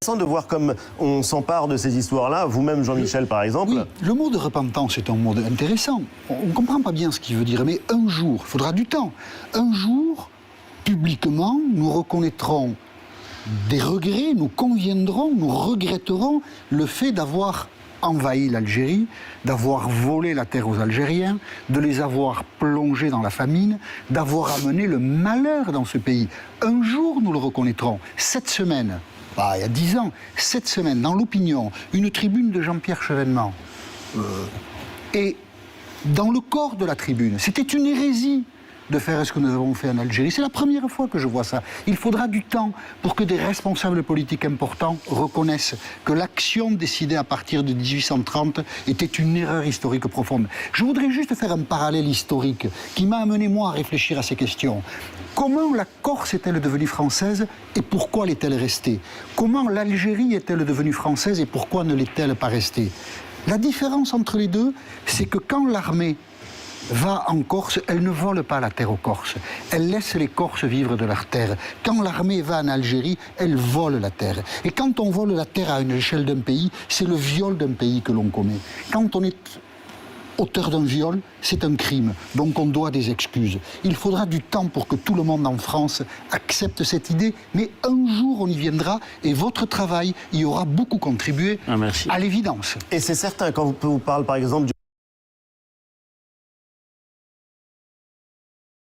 De voir comme on s'empare de ces histoires-là, vous-même Jean-Michel par exemple. Oui, le mot de repentance est un mot intéressant. On ne comprend pas bien ce qu'il veut dire, mais un jour, il faudra du temps, un jour, publiquement, nous reconnaîtrons des regrets, nous conviendrons, nous regretterons le fait d'avoir envahi l'Algérie, d'avoir volé la terre aux Algériens, de les avoir plongés dans la famine, d'avoir amené le malheur dans ce pays. Un jour, nous le reconnaîtrons. Cette semaine, il y a 10 ans, cette semaine, dans l'Opinion, une tribune de Jean-Pierre Chevènement. Et dans le corps de la tribune, c'était une hérésie de faire ce que nous avons fait en Algérie. C'est la première fois que je vois ça. Il faudra du temps pour que des responsables politiques importants reconnaissent que l'action décidée à partir de 1830 était une erreur historique profonde. Je voudrais juste faire un parallèle historique qui m'a amené, moi, à réfléchir à ces questions. Comment la Corse est-elle devenue française et pourquoi l'est-elle restée? Comment l'Algérie est-elle devenue française et pourquoi ne l'est-elle pas restée? La différence entre les deux, c'est que quand l'armée va en Corse, elle ne vole pas la terre aux Corses. Elle laisse les Corses vivre de leur terre. Quand l'armée va en Algérie, elle vole la terre. Et quand on vole la terre à une échelle d'un pays, c'est le viol d'un pays que l'on commet. Quand on est auteur d'un viol, c'est un crime. Donc on doit des excuses. Il faudra du temps pour que tout le monde en France accepte cette idée, mais un jour on y viendra et votre travail y aura beaucoup contribué à l'évidence. Et c'est certain, quand vous parlez par exemple